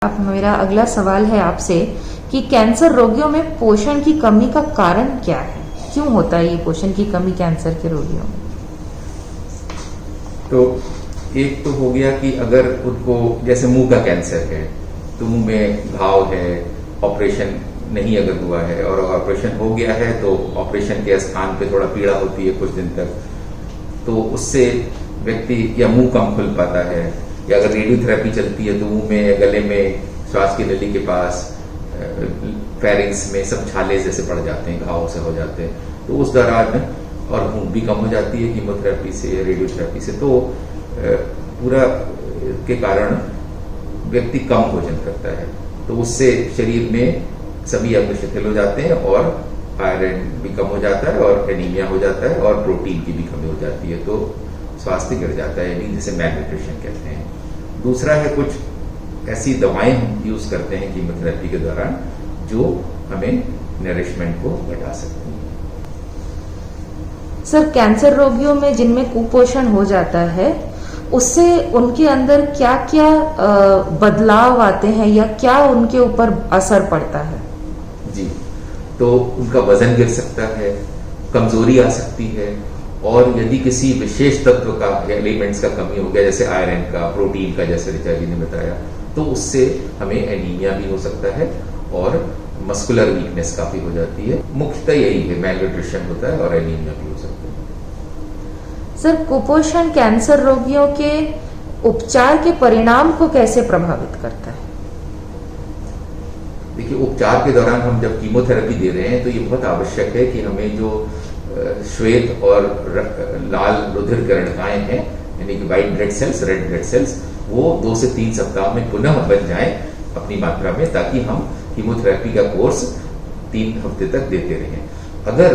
अब मेरा अगला सवाल है आपसे कि कैंसर रोगियों में पोषण की कमी का कारण क्या है? क्यों होता है ये पोषण की कमी कैंसर के रोगियों में? तो एक तो हो गया कि अगर उनको जैसे मुंह का कैंसर है तो मुंह में घाव है, ऑपरेशन नहीं अगर हुआ है और ऑपरेशन हो गया है तो ऑपरेशन के स्थान पे थोड़ा पीड़ा होती है कुछ दिन तक, तो उससे व्यक्ति या मुंह कम खुल पाता है, या अगर रेडियोथेरेपी चलती है तो मुंह में या गले में, श्वास की नली के पास, फेरिंग्स में सब छाले जैसे पड़ जाते हैं, घाव से हो जाते हैं, तो उस दौरान और भूख भी कम हो जाती है कीमोथेरेपी से या रेडियोथेरेपी से, तो पूरा के कारण व्यक्ति कम भोजन करता है, तो उससे शरीर में सभी अंग शिथिल हो जाते हैं और आयरन भी कम हो जाता है और एनीमिया हो जाता है और प्रोटीन की भी कमी हो जाती है, तो स्वास्थ्य गिर जाता है, यानी जिसे मैलन्यूट्रिशन कहते हैं। दूसरा है कुछ ऐसी दवाएं हम यूज करते हैं कीमोथेरेपी के दौरान जो हमें नरिशमेंट को घटा सकती हैं। सर, कैंसर रोगियों में जिनमें कुपोषण हो जाता है उससे उनके अंदर क्या क्या बदलाव आते हैं या क्या उनके ऊपर असर पड़ता है? जी, तो उनका वजन गिर सकता है, कमजोरी आ सकती है, और यदि किसी विशेष तत्व का या एलिमेंट्स का कमी हो गया, जैसे आयरन का, प्रोटीन का, जैसे ऋचा जी ने बताया, तो उससे हमें एनीमिया भी हो सकता है और मस्कुलर वीकनेस काफी हो जाती है। मुख्यतः यही है, मैलन्यूट्रिशन होता है और एनीमिया भी हो सकता है। सर, कुपोषण कैंसर रोगियों के उपचार के परिणाम को कैसे प्रभावित करता है? देखिए, उपचार के दौरान हम जब कीमोथेरेपी दे रहे हैं तो ये बहुत आवश्यक है कि हमें जो श्वेत और लाल रुधिर कणिकाएं हैं, यानी कि white blood cells, red blood cells, वो 2 से 3 सप्ताह में पुनः बन जाएं अपनी मात्रा में, ताकि हम कीमोथेरेपी का कोर्स 3 हफ्ते तक देते रहें। अगर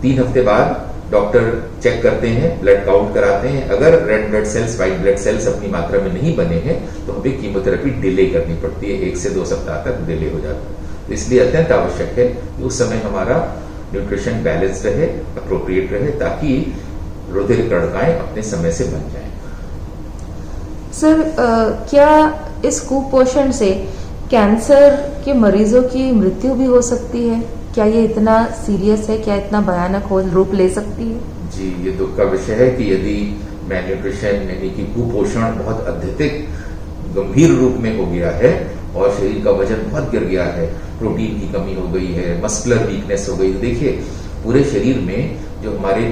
3 हफ्ते बाद डॉक्टर चेक करते हैं, ब्लड काउंट कराते हैं, अगर red blood cells, white blood cells अपनी मात्रा में नहीं बने हैं तो हमें कीमोथेरेपी डिले करनी पड़ती है, 1 से 2 सप्ताह तक डिले हो जाता है। तो इसलिए अत्यंत आवश्यक है कि उस समय हमारा न्यूट्रिशन बैलेंस रहे, अप्रोप्रिएट रहे, ताकि रुधिर कणिकाएं अपने समय से बन जाएं। सर, क्या इस कुपोषण से कैंसर के मरीजों की मृत्यु भी हो सकती है? क्या ये इतना सीरियस है? क्या इतना भयानक रूप ले सकती है? जी, ये दुख का विषय है कि यदि मैलन्यूट्रिशन यानी कि कुपोषण बहुत अत्यधिक गंभीर रूप में हो गया है और शरीर का वजन बहुत गिर गया है, प्रोटीन की कमी हो गई है, मस्कुलर वीकनेस हो गई, तो देखिए पूरे शरीर में जो हमारे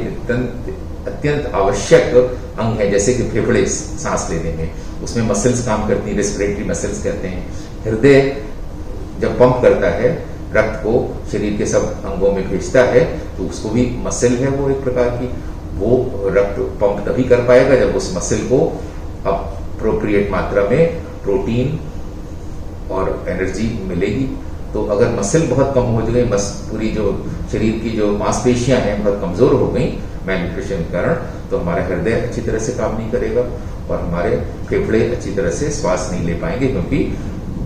अत्यंत आवश्यक अंग है, जैसे कि फेफड़े सांस लेने में, उसमें मसल्स काम करती हैं, रेस्पिरेटरी मसल्स कहते हैं। हृदय जब पंप करता है, रक्त को शरीर के सब अंगों में भेजता है, तो उसको भी मसल है वो एक प्रकार की, वो रक्त पंप तभी कर पाएगा जब उस मसल को अप्रोप्रिएट मात्रा में प्रोटीन और एनर्जी मिलेगी। तो अगर मसल बहुत कम हो गई, पूरी जो शरीर की जो मांसपेशियां हैं बहुत कमजोर हो गई मैलन्यूट्रिशन के कारण, तो हमारा हृदय अच्छी तरह से काम नहीं करेगा और हमारे फेफड़े अच्छी तरह से श्वास नहीं ले पाएंगे, क्योंकि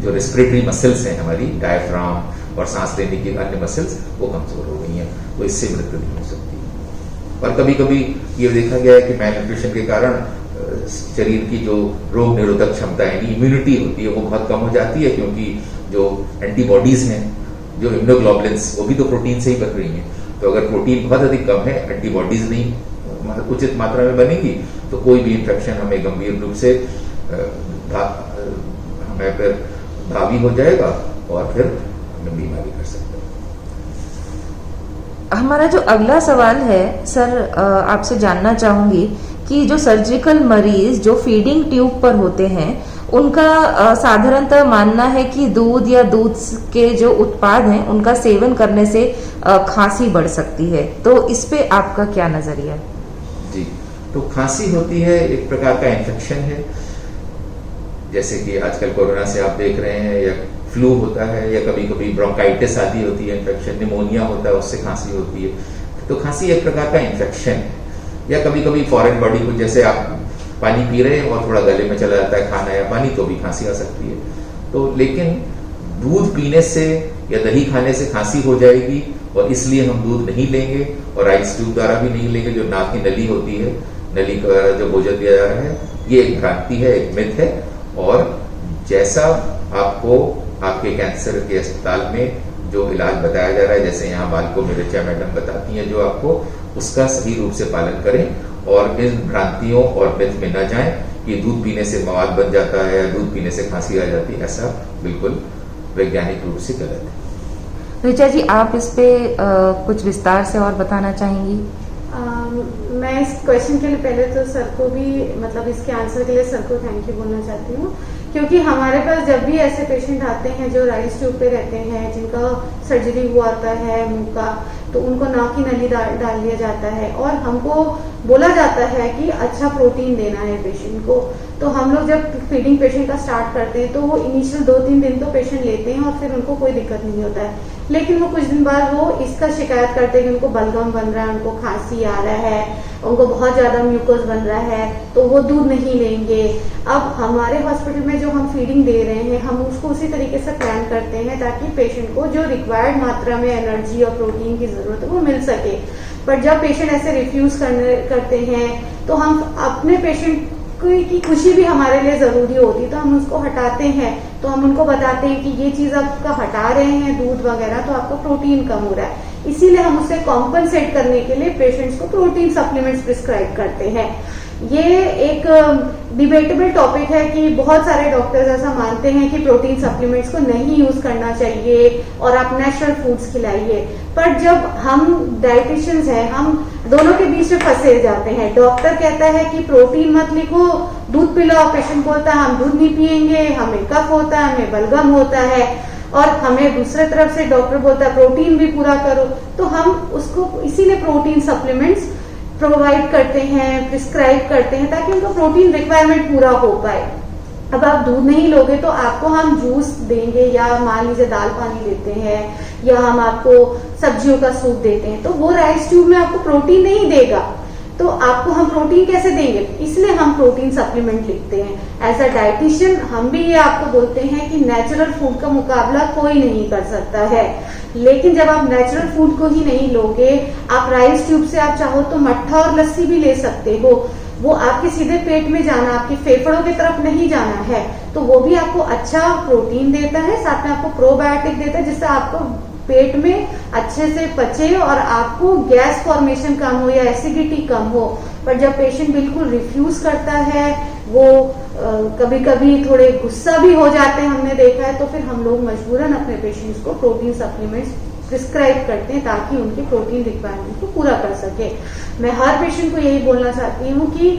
जो रेस्पिरेटरी मसल्स हैं हमारी, डायफ्राम और सांस लेने की अन्य मसल्स, वो कमजोर हो गई हैं, तो इससे मृत्यु नहीं हो सकती। और कभी कभी ये देखा गया है कि मैलन्यूट्रिशन के कारण शरीर की जो रोग निरोधक क्षमता यानी इम्यूनिटी होती है वो बहुत कम हो जाती है, क्योंकि जो एंटीबॉडीज हैं, जो इम्यूनोग्लोबुलिन्स, वो भी तो प्रोटीन से ही बन रही हैं। तो अगर प्रोटीन बहुत अधिक कम है, एंटीबॉडीज नहीं उचित मात्रा में बनेगी, तो कोई भी इंफेक्शन हमें गंभीर रूप से हमें फिर भावी हो जाएगा और फिर हमें बीमारी कर सकते हैं। हमारा जो अगला सवाल है सर, आपसे जानना चाहूंगी कि जो सर्जिकल मरीज जो फीडिंग ट्यूब पर होते हैं, उनका साधारणतः मानना है कि दूध या दूध के जो उत्पाद हैं उनका सेवन करने से खांसी बढ़ सकती है, तो इस पे आपका क्या नजरिया है? जी, तो खांसी होती है, एक प्रकार का इन्फेक्शन है, जैसे कि आजकल कोरोना से आप देख रहे हैं, या फ्लू होता है, या कभी कभी ब्रोंकाइटिस आदि होती है इन्फेक्शन, निमोनिया होता है, उससे खांसी होती है। तो खांसी एक प्रकार का इन्फेक्शन है, या कभी कभी फॉरेन बॉडी को, जैसे आप पानी पी रहे हैं और थोड़ा गले में चला जाता है खाना या पानी, तो भी खांसी आ सकती है। तो लेकिन दूध पीने से या दही खाने से खांसी हो जाएगी, और इसलिए हम दूध नहीं लेंगे और आइस ट्यूब द्वारा भी नहीं लेंगे, जो नाक की नली होती है, नली द्वारा जो भोजन दिया जा रहा है, ये एक भ्रांति है, एक मिथ है। और जैसा आपको आपके कैंसर के अस्पताल में जो इलाज बताया जा रहा है, जैसे यहाँ बालको मिर्चा मैडम बताती हैं, जो आपको उसका सही रूप से पालन करें और इन भ्रांतियों और मिथ में न जाएं कि दूध पीने से मवाद बन जाता है या दूध पीने से खांसी आ जाती है। ऐसा बिल्कुल वैज्ञानिक रूप से गलत है। ऋचा जी, आप इस पे कुछ विस्तार से और बताना चाहेंगी? मैं इस क्वेश्चन के लिए पहले तो सर को भी, मतलब इसके आंसर के लिए सर को थैंक यू बोलना चाहती हूँ, क्योंकि हमारे पास जब भी ऐसे पेशेंट आते हैं जो राइस ट्यूब पे रहते हैं, जिनका सर्जरी हुआ आता है मुंह का, तो उनको नाक की नली डाल दिया जाता है और हमको बोला जाता है कि अच्छा प्रोटीन देना है पेशेंट को। तो हम लोग जब फीडिंग पेशेंट का स्टार्ट करते हैं तो वो इनिशियल 2-3 दिन तो पेशेंट लेते हैं और फिर उनको कोई दिक्कत नहीं होता है, लेकिन वो कुछ दिन बाद वो इसका शिकायत करते हैं कि उनको बलगम बन रहा है, उनको खांसी आ रहा है, उनको बहुत ज्यादा म्यूकोस बन रहा है, तो वो दूध नहीं लेंगे। अब हमारे हॉस्पिटल में जो हम फीडिंग दे रहे हैं, हम उसको उसी तरीके से प्लान करते हैं ताकि पेशेंट को जो रिक्वायर्ड मात्रा में एनर्जी और प्रोटीन की जरूरत है वो मिल सके। पर जब पेशेंट ऐसे रिफ्यूज करते हैं तो हम अपने पेशेंट की खुशी भी हमारे लिए जरूरी होती है, तो हम उसको हटाते हैं, तो हम उनको बताते हैं कि ये चीज आपका हटा रहे हैं दूध वगैरह, तो आपका प्रोटीन कम हो रहा है, इसीलिए हम उसे कॉम्पनसेट करने के लिए पेशेंट्स को प्रोटीन सप्लीमेंट्स प्रिस्क्राइब करते हैं। ये एक डिबेटेबल टॉपिक है कि बहुत सारे डॉक्टर्स ऐसा मानते हैं कि प्रोटीन सप्लीमेंट्स को नहीं यूज करना चाहिए और आप नेचुरल फूड्स खिलाइए, पर जब हम डाइटिशियंस हैं, हम दोनों के बीच में फंसे जाते हैं। डॉक्टर कहता है कि प्रोटीन मत लिखो, दूध पिलाओ, पेशेंट बोलता है हम दूध नहीं पिएंगे, हमें कफ होता है, हमें बलगम होता है, और हमें दूसरे तरफ से डॉक्टर बोलता है प्रोटीन भी पूरा करो। तो हम उसको इसीलिए प्रोटीन सप्लीमेंट्स प्रोवाइड करते हैं, प्रिस्क्राइब करते हैं, ताकि उनका प्रोटीन रिक्वायरमेंट पूरा हो पाए। अब आप दूध नहीं लोगे तो आपको हम जूस देंगे, या मान लीजिए दाल पानी देते हैं, या हम आपको सब्जियों का सूप देते हैं, तो वो राइस ट्यूब में आपको प्रोटीन नहीं देगा, तो आपको हम प्रोटीन कैसे देंगे? इसलिए हम प्रोटीन सप्लीमेंट लिखते हैं। एज अ डाइटिशियन हम भी ये आपको बोलते हैं कि नेचुरल फूड का मुकाबला कोई नहीं कर सकता है, लेकिन जब आप नेचुरल फूड को ही नहीं लोगे, आप राइस ट्यूब से आप चाहो तो मट्ठा और लस्सी भी ले सकते हो, वो आपके सीधे पेट में जाना, आपके फेफड़ों की तरफ नहीं जाना है, तो वो भी आपको अच्छा प्रोटीन देता है, साथ में आपको प्रोबायोटिक देता है, जिससे आपको पेट में अच्छे से पचे और आपको गैस फॉर्मेशन कम हो या एसिडिटी कम हो। पर जब पेशेंट बिल्कुल रिफ्यूज करता है, वो कभी कभी थोड़े गुस्सा भी हो जाते हैं, हमने देखा है, तो फिर हम लोग मजबूरन अपने पेशेंट्स को प्रोटीन सप्लीमेंट्स प्रिस्क्राइब करते हैं ताकि उनकी प्रोटीन रिक्वायरमेंट को पूरा कर सके। मैं हर पेशेंट को यही बोलना चाहती हूँ कि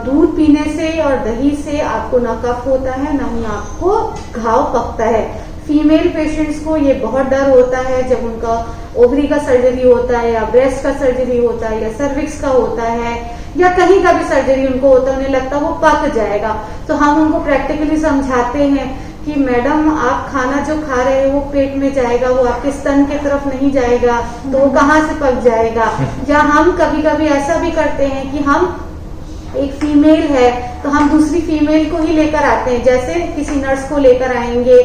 दूध पीने से और दही से आपको ना कफ होता है, ना ही आपको घाव पकता है। फीमेल पेशेंट्स को ये बहुत डर होता है जब उनका ओवरी का सर्जरी होता है, या ब्रेस्ट का सर्जरी होता है, या सर्विक्स का होता है, या कहीं का भी सर्जरी उनको होता है, उन्हें लगता है वो पक जाएगा। तो हम उनको प्रैक्टिकली समझाते हैं कि मैडम आप खाना जो खा रहे हैं वो पेट में जाएगा, वो आपके स्तन की तरफ नहीं जाएगा, तो वो कहाँ से पक जाएगा। या हम कभी कभी ऐसा भी करते हैं कि हम एक फीमेल है तो हम दूसरी फीमेल को ही लेकर आते हैं, जैसे किसी नर्स को लेकर आएंगे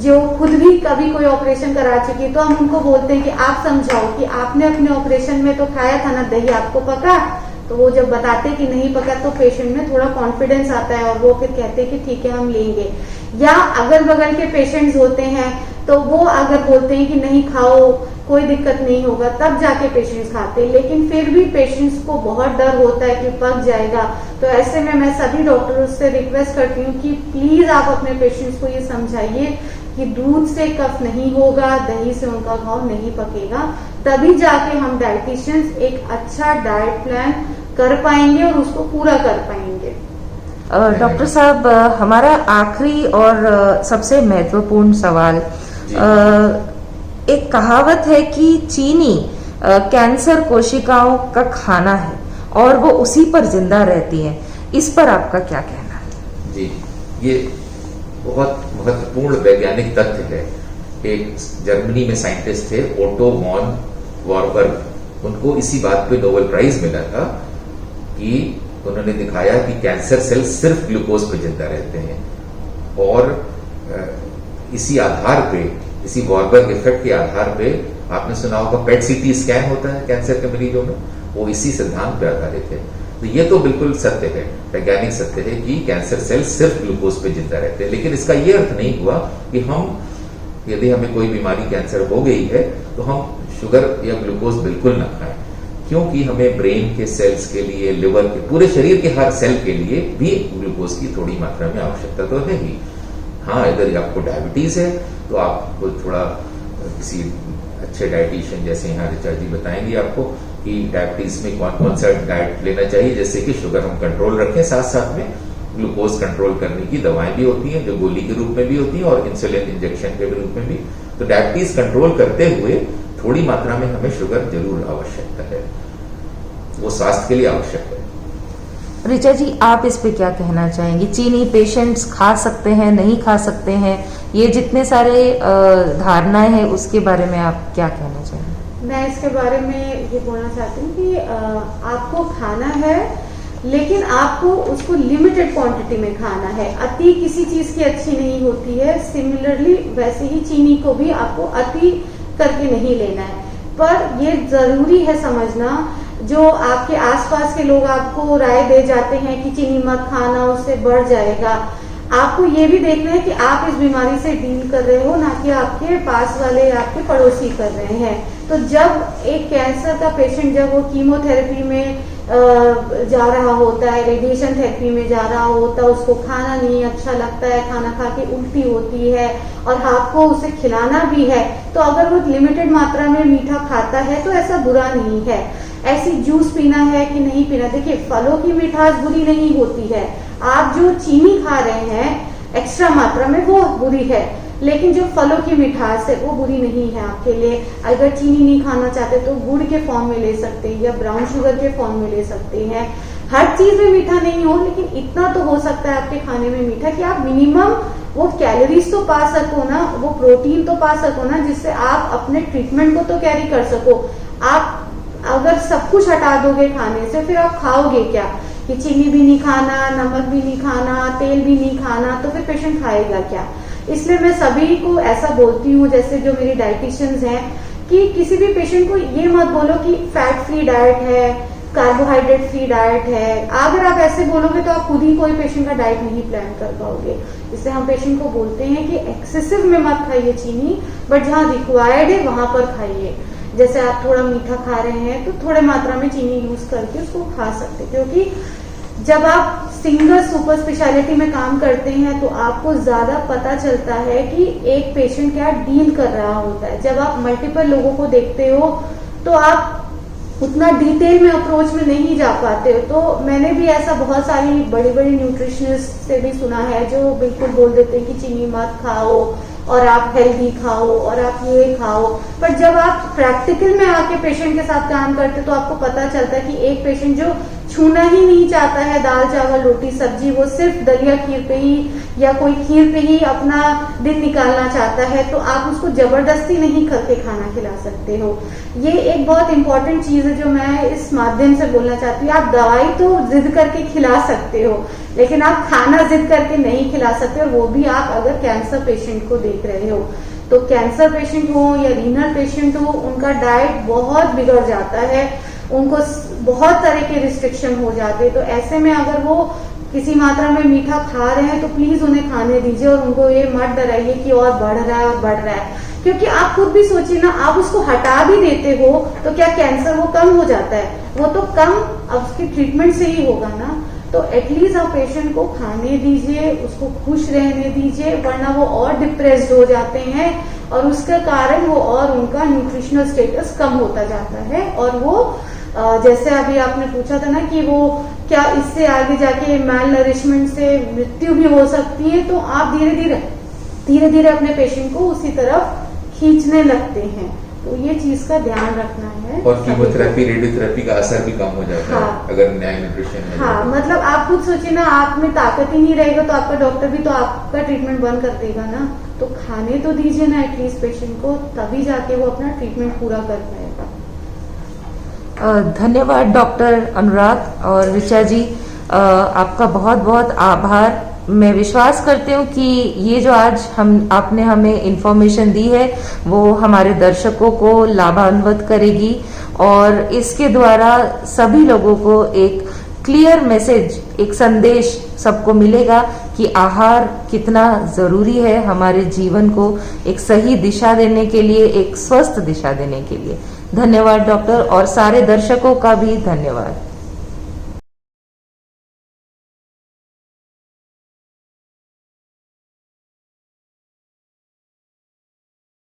जो खुद भी कभी कोई ऑपरेशन करा चुकी है, तो हम उनको बोलते हैं कि आप समझाओ कि आपने अपने ऑपरेशन में तो खाया था ना दही, आपको पका? तो वो जब बताते कि नहीं पका तो पेशेंट में थोड़ा कॉन्फिडेंस आता है और वो फिर कहते हैं कि ठीक है हम लेंगे। या अगल बगल के पेशेंट्स होते हैं तो वो अगर बोलते हैं कि नहीं खाओ कोई दिक्कत नहीं होगा, तब जाके पेशेंट्स खाते हैं, लेकिन फिर भी पेशेंट्स को बहुत डर होता है कि पक जाएगा। तो ऐसे में मैं सभी डॉक्टरों से रिक्वेस्ट करती हूँ कि प्लीज आप अपने पेशेंट्स को ये समझाइए कि दूध से कफ नहीं होगा, दही से उनका घाव नहीं पकेगा, तभी जाके हम डाइटिशियंस एक अच्छा डाइट प्लान कर पाएंगे और उसको पूरा कर पाएंगे। डॉक्टर साहब, हमारा आखिरी और सबसे महत्वपूर्ण सवाल, एक कहावत है कि चीनी कैंसर कोशिकाओं का खाना है और वो उसी पर जिंदा रहती है, इस पर आपका क्या कहना है? जी, ये बहुत महत्वपूर्ण वैज्ञानिक तथ्य है। एक जर्मनी में साइंटिस्ट थे ओटो वॉन वॉरबर्ग, उनको इसी बात पे नोबेल प्राइज मिला था कि उन्होंने दिखाया कि कैंसर सेल सिर्फ ग्लूकोज पे जिंदा रहते हैं, और इसी आधार पे, इसी वॉरबर्ग इफेक्ट के आधार पे आपने सुना होगा पेट सीटी स्कैन होता है कैंसर के मरीजों में, वो इसी सिद्धांत पे आधारित है। तो ये तो बिल्कुल सत्य है, वैज्ञानिक सत्य है कि कैंसर सेल्स सिर्फ ग्लूकोज पे जिंदा रहते हैं। लेकिन इसका ये अर्थ नहीं हुआ कि यदि हमें कोई बीमारी कैंसर हो गई है तो हम शुगर या ग्लूकोज बिल्कुल ना खाएं, क्योंकि हमें ब्रेन के सेल्स के लिए, लिवर के, पूरे शरीर के हर सेल के लिए भी ग्लूकोज की थोड़ी मात्रा में आवश्यकता तो है ही। हाँ, अगर आपको डायबिटीज है तो आपको थोड़ा किसी अच्छे डाइटिशियन जैसे यहाँ ऋचा जी बताएंगे आपको कि डायबिटीज में कौन कौन सा डाइट लेना चाहिए, जैसे कि शुगर हम कंट्रोल रखें, साथ साथ में ग्लूकोज कंट्रोल करने की दवाएं भी होती हैं जो गोली के रूप में भी होती हैं और इंसुलिन इंजेक्शन के रूप में भी। तो डायबिटीज कंट्रोल करते हुए थोड़ी मात्रा में हमें शुगर जरूर आवश्यकता है, वो स्वास्थ्य के लिए आवश्यक है। ऋचा जी, आप इस पे क्या कहना चाहेंगी? चीनी पेशेंट्स खा सकते हैं, नहीं खा सकते हैं, ये जितने सारे धारणाएं हैं उसके बारे में आप क्या कहना चाहेंगे? मैं इसके बारे में ये बोलना चाहती हूँ कि आपको खाना है, लेकिन आपको उसको लिमिटेड क्वांटिटी में खाना है। अति किसी चीज की अच्छी नहीं होती है। सिमिलरली वैसे ही चीनी को भी आपको अति करके नहीं लेना है। पर ये जरूरी है समझना, जो आपके आसपास के लोग आपको राय दे जाते हैं कि चीनी मत खाना, उससे बढ़ जाएगा, आपको ये भी देखना है कि आप इस बीमारी से डील कर रहे हो, ना कि आपके पास वाले आपके पड़ोसी कर रहे हैं। तो जब एक कैंसर का पेशेंट जब वो कीमोथेरेपी में जा रहा होता है, रेडिएशन थेरेपी में जा रहा होता है, उसको खाना नहीं अच्छा लगता है, खाना खा के उल्टी होती है और आपको उसे खिलाना भी है, तो अगर वो लिमिटेड मात्रा में मीठा खाता है तो ऐसा बुरा नहीं है। ऐसी जूस पीना है कि नहीं पीना, देखिए फलों की मिठास बुरी नहीं होती है। आप जो चीनी खा रहे हैं एक्स्ट्रा मात्रा में वो बुरी है, लेकिन जो फलों की मिठास है वो बुरी नहीं है आपके लिए। अगर चीनी नहीं खाना चाहते तो गुड़ के फॉर्म में ले सकते हैं या ब्राउन शुगर के फॉर्म में ले सकते हैं। हर चीज में मीठा नहीं हो, लेकिन इतना तो हो सकता है आपके खाने में मीठा कि आप मिनिमम वो कैलोरीज तो पा सको ना, वो प्रोटीन तो पा सको ना, जिससे आप अपने ट्रीटमेंट को तो कैरी कर सको। आप अगर सब कुछ हटा दोगे खाने से, फिर आप खाओगे क्या? कि चीनी भी नहीं खाना, नमक भी नहीं खाना, तेल भी नहीं खाना, तो फिर पेशेंट खाएगा क्या? इसलिए मैं सभी को ऐसा बोलती हूँ, जैसे जो मेरी डाइटिशियंस हैं, कि किसी भी पेशेंट को ये मत बोलो कि फैट फ्री डाइट है, कार्बोहाइड्रेट फ्री डाइट है। अगर आप ऐसे बोलोगे तो आप खुद ही कोई पेशेंट का डाइट नहीं प्लान कर पाओगे। इसलिए हम पेशेंट को बोलते हैं कि एक्सेसिव में मत खाइए चीनी, बट जहाँ रिक्वायर्ड है वहां पर खाइए। जैसे आप थोड़ा मीठा खा रहे हैं तो थोड़े मात्रा में चीनी यूज करके उसको खा सकते हैं, क्योंकि जब आप सिंगल सुपर स्पेशलिटी में काम करते हैं तो आपको ज्यादा पता चलता है कि एक पेशेंट क्या डील कर रहा होता है। जब आप मल्टीपल लोगों को देखते हो तो आप उतना डिटेल में अप्रोच में नहीं जा पाते हो। तो मैंने भी ऐसा बहुत सारी बड़ी बड़ी न्यूट्रिशनिस्ट से भी सुना है जो बिल्कुल बोल देते हैं कि चीनी मत खाओ और आप हेल्दी खाओ और आप ये खाओ। पर जब आप प्रैक्टिकल में आके पेशेंट के साथ काम करते तो आपको पता चलता है कि एक पेशेंट जो छूना ही नहीं चाहता है दाल चावल रोटी सब्जी, वो सिर्फ दलिया खीर पे ही या कोई खीर पे ही अपना दिन निकालना चाहता है, तो आप उसको जबरदस्ती नहीं करके खाना खिला सकते हो। ये एक बहुत इंपॉर्टेंट चीज है जो मैं इस माध्यम से बोलना चाहती हूँ। आप दवाई तो जिद करके खिला सकते हो, लेकिन आप खाना जिद करके नहीं खिला सकते, और वो भी आप अगर कैंसर पेशेंट को देख रहे हो। तो कैंसर पेशेंट हो या रीनल पेशेंट हो, उनका डाइट बहुत बिगड़ जाता है, उनको बहुत तरह के रिस्ट्रिक्शन हो जाते हैं। तो ऐसे में अगर वो किसी मात्रा में मीठा खा रहे हैं तो प्लीज उन्हें खाने दीजिए, और उनको ये मत डराइए कि और बढ़ रहा है और बढ़ रहा है। क्योंकि आप खुद भी सोचिए ना, आप उसको हटा भी देते हो तो क्या कैंसर वो कम हो जाता है? वो तो कम अब उसके ट्रीटमेंट से ही होगा ना। तो एटलीस्ट आप पेशेंट को खाने दीजिए, उसको खुश रहने दीजिए, वरना वो और डिप्रेस्ड हो जाते हैं और उसके कारण वो और उनका न्यूट्रिशनल स्टेटस कम होता जाता है। और वो जैसे अभी आपने पूछा था ना कि वो क्या इससे आगे जाके मैल नरिशमेंट से मृत्यु भी हो सकती है, तो आप धीरे धीरे अपने पेशेंट को उसी तरफ खींचने लगते हैं। तो ये चीज का ध्यान रखना है। और कीमोथेरेपी रेडियोथेरेपी का असर भी कम हो जाता है अगर न्याय न्यूट्रिशन है। हाँ, मतलब आप खुद सोचिए ना, आप में ताकत ही नहीं रहेगा तो आपका डॉक्टर भी तो आपका ट्रीटमेंट बंद कर देगा ना। तो खाने तो दीजिए ना एटलीस्ट पेशेंट को, तभी जाके वो अपना ट्रीटमेंट पूरा कर पाएगा। धन्यवाद डॉक्टर अनुराग और ऋचा जी, आपका बहुत बहुत आभार। मैं विश्वास करती हूँ कि ये जो आज आपने हमें इन्फॉर्मेशन दी है वो हमारे दर्शकों को लाभान्वित करेगी और इसके द्वारा सभी लोगों को एक क्लियर मैसेज, एक संदेश सबको मिलेगा कि आहार कितना जरूरी है हमारे जीवन को एक सही दिशा देने के लिए, एक स्वस्थ दिशा देने के लिए। धन्यवाद डॉक्टर, और सारे दर्शकों का भी धन्यवाद।